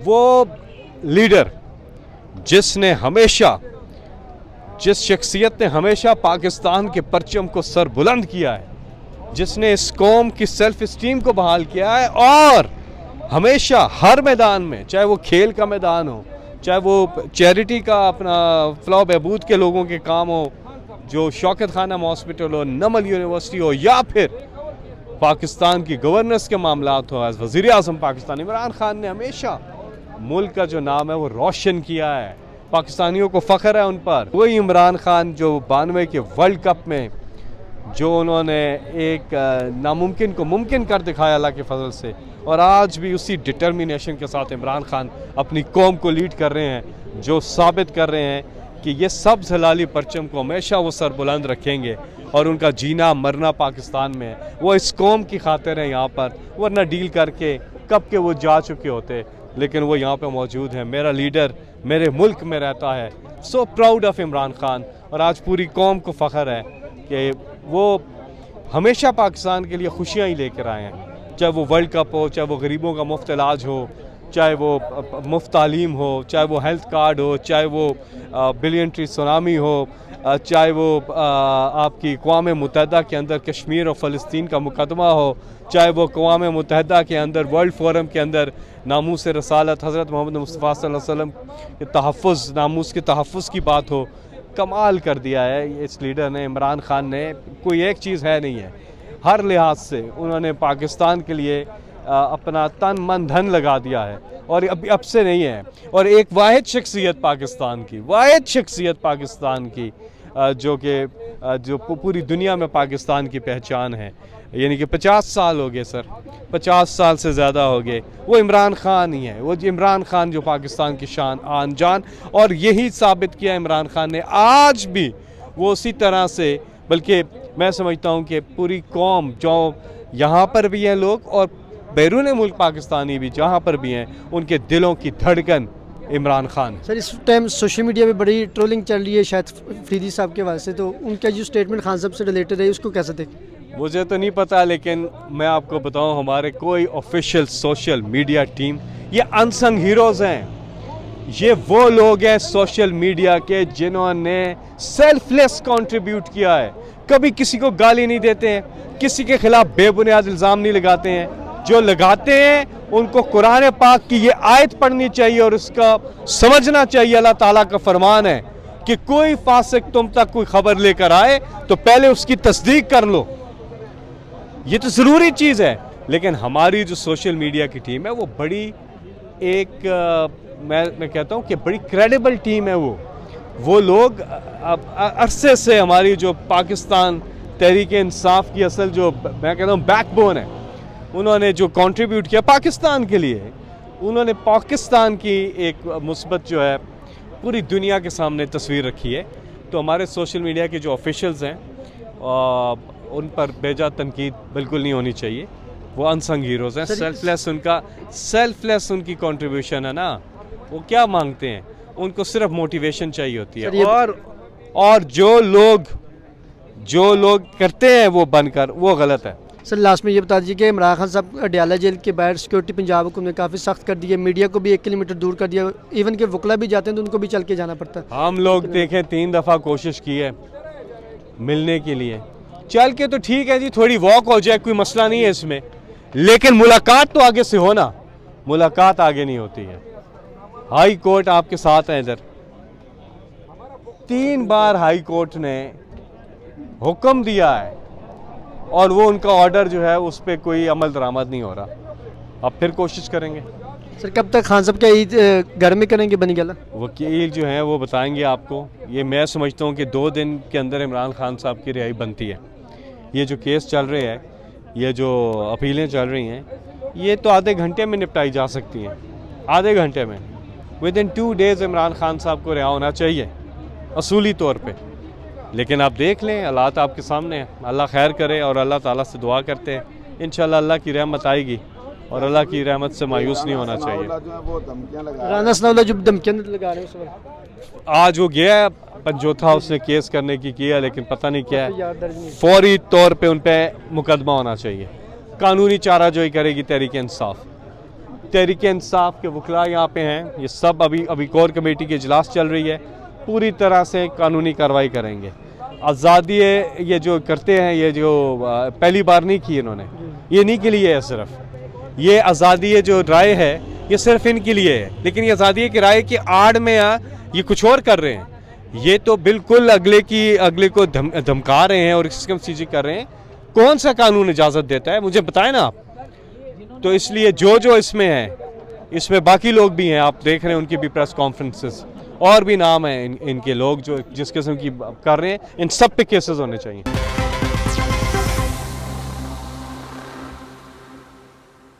वो लीडर जिसने हमेशा, जिस शख्सियत ने हमेशा पाकिस्तान के परचम को सर बुलंद किया है, जिसने इस कौम की सेल्फ इस्टीम को बहाल किया है और हमेशा हर मैदान में, चाहे वो खेल का मैदान हो, चाहे वो चैरिटी का अपना फलाह बहबूद के लोगों के काम हो, जो शौकत खानम हॉस्पिटल हो, नमल यूनिवर्सिटी हो, या फिर पाकिस्तान की गवर्नेंस के मामलात हो, एज वज़ीर आज़म पाकिस्तान इमरान खान ने हमेशा मुल्क का जो नाम है वो रोशन किया है। पाकिस्तानियों को फ़ख्र है उन पर। वही इमरान खान जो 92 के वर्ल्ड कप में जो उन्होंने एक नामुमकिन को मुमकिन कर दिखाया अल्लाह के फजल से, और आज भी उसी डिटर्मिनेशन के साथ इमरान खान अपनी कौम को लीड कर रहे हैं, जो साबित कर रहे हैं कि ये सब जलाली परचम को हमेशा वो सर बुलंद रखेंगे और उनका जीना मरना पाकिस्तान में है। वो इस कौम की खातिर है यहाँ पर, वरना डील करके कब के वो जा चुके होते, लेकिन वो यहाँ पे मौजूद है। मेरा लीडर मेरे मुल्क में रहता है। So proud of Imran Khan. और आज पूरी कौम को फ़ख्र है कि वो हमेशा पाकिस्तान के लिए खुशियाँ ही लेकर आए हैं, चाहे वो वर्ल्ड कप हो, चाहे वो गरीबों का मुफ्त इलाज हो, चाहे वो मुफ्त तालीम हो, चाहे वो हेल्थ कार्ड हो, चाहे वो बिलियन ट्री सुनामी हो, चाहे वो आपकी अक़वाम मुत्तहिदा के अंदर कश्मीर और फ़लस्तीन का मुकदमा हो, चाहे वो अक़वाम मुत्तहिदा के अंदर वर्ल्ड फोरम के अंदर नामूस रसालत हज़रत मोहम्मद मुस्तफ़ा सल्लल्लाहु अलैहि वसल्लम के तहफ़्फ़ुज़, नामूस के तहफ़्फ़ुज़ की बात हो। कमाल कर दिया है इस लीडर ने, इमरान खान ने। कोई एक चीज़ है नहीं है, हर लिहाज से उन्होंने पाकिस्तान के लिए अपना तन मन धन लगा दिया है, और अब से नहीं है। और एक वाहिद शख्सियत पाकिस्तान की, वाहिद शख्सियत पाकिस्तान की जो पूरी दुनिया में पाकिस्तान की पहचान है, यानी कि 50 साल हो गए सर, 50 साल से ज़्यादा हो गए, वो इमरान खान ही है। वो इमरान खान जो पाकिस्तान की शान आन जान, और यही साबित किया इमरान खान ने। आज भी वो उसी तरह से, बल्कि मैं समझता हूँ कि पूरी कौम जो यहाँ पर भी हैं लोग और बैरून मुल्क पाकिस्तानी भी जहाँ पर भी हैं, उनके दिलों की धड़कन इमरान खान। सर इस टाइम सोशल मीडिया पे बड़ी ट्रोलिंग चल रही है शायद फरीदी साहब के वास्ते, तो उनका जो स्टेटमेंट खान साहब से रिलेटेड है उसको कैसे देखें? मुझे तो नहीं पता, लेकिन मैं आपको बताऊं, हमारे कोई ऑफिशियल सोशल मीडिया टीम, ये अनसंग हीरोज़ हैं। ये वो लोग हैं सोशल मीडिया के जिन्होंने सेल्फलेस कंट्रीब्यूट किया है। कभी किसी को गाली नहीं देते हैं, किसी के खिलाफ बेबुनियाद इल्ज़ाम नहीं लगाते हैं। जो लगाते हैं उनको कुरान पाक की ये आयत पढ़नी चाहिए और उसका समझना चाहिए। अल्लाह ताला का फरमान है कि कोई फासिक तुम तक कोई खबर लेकर आए तो पहले उसकी तस्दीक कर लो। ये तो ज़रूरी चीज़ है। लेकिन हमारी जो सोशल मीडिया की टीम है वो बड़ी मैं कहता हूँ कि बड़ी क्रेडिबल टीम है। वो लोग अरसे से हमारी जो पाकिस्तान तहरीक इंसाफ की असल जो मैं कहता हूँ बैकबोन है, उन्होंने जो कंट्रीब्यूट किया पाकिस्तान के लिए, उन्होंने पाकिस्तान की एक मुस्बत जो है पूरी दुनिया के सामने तस्वीर रखी है। तो हमारे सोशल मीडिया के जो ऑफिशियल्स हैं उन पर बेजा तनकीद बिल्कुल नहीं होनी चाहिए। वो अनसंग हीरोज़ हैं। सेल्फलेस उनकी कंट्रीब्यूशन है ना। वो क्या मांगते हैं, उनको सिर्फ मोटिवेशन चाहिए होती है। और जो लोग करते हैं वो बनकर, वो गलत है। सर लास्ट में ये बता दीजिए कि इमरान खान साहब अडयाला जेल के बाहर सिक्योरिटी पंजाब हुकूमत ने काफ़ी सख्त कर दी है, मीडिया को भी 1 किलोमीटर दूर कर दिया, इवन के वकला भी जाते हैं तो उनको भी चल के जाना पड़ता है। हम लोग देखें 3 दफ़ा कोशिश की है मिलने के लिए, चल के तो ठीक है जी, थोड़ी वॉक हो जाए, कोई मसला नहीं है इसमें, लेकिन मुलाकात तो आगे से हो ना। मुलाकात आगे नहीं होती है। हाई कोर्ट आपके साथ है इधर, 3 बार हाई कोर्ट ने हुक्म दिया है और वो उनका ऑर्डर जो है उस पर कोई अमल दरामद नहीं हो रहा। अब फिर कोशिश करेंगे। सर कब तक खान साहब क्या ईद घर में करेंगे बनी गला? वकील जो हैं वो बताएंगे आपको। ये मैं समझता हूँ कि 2 दिन के अंदर इमरान खान साहब की रिहाई बनती है। ये जो केस चल रहे हैं, ये जो अपीलें चल रही हैं, ये तो आधे घंटे में निपटाई जा सकती हैं। आधे घंटे में, विदिन 2 डेज़ इमरान खान साहब को रिहा होना चाहिए असूली तौर पे। लेकिन आप देख लें, हालात आपके सामने हैं। अल्लाह खैर करे और अल्लाह ताला से दुआ करते हैं, इंशाल्लाह अल्लाह की रहमत आएगी और अल्लाह की रहमत से मायूस नहीं होना चाहिए। राना सनाउल्लाह जो धमकियां लगा रहे हैं, आज वो गया है पंजोथा, उसने केस करने की किया, लेकिन पता नहीं क्या है, फौरी तौर पे उन पे मुकदमा होना चाहिए। कानूनी चाराजोई करेगी तहरीक इंसाफ। तहरीक इंसाफ के वकला यहाँ पे हैं, ये सब अभी कोर कमेटी की इजलास चल रही है, पूरी तरह से कानूनी कार्रवाई करेंगे। आज़ादी ये जो करते हैं, ये जो पहली बार नहीं की इन्होंने, ये नहीं के लिए है सिर्फ ये आज़ादी जो राय है ये सिर्फ इनके लिए है, लेकिन ये आज़ादी की राय की आड़ में ये कुछ और कर रहे हैं। ये तो बिल्कुल अगले को धमका रहे हैं और इस किस्म चीज़ें कर रहे हैं। कौन सा कानून इजाज़त देता है, मुझे बताएं ना आप। तो इसलिए जो इसमें है, इसमें बाकी लोग भी हैं, आप देख रहे हैं उनकी भी प्रेस कॉन्फ्रेंसेस, और भी नाम हैं इनके लोग जो जिस किस्म की कर रहे हैं, इन सब पे केसेस होने चाहिए।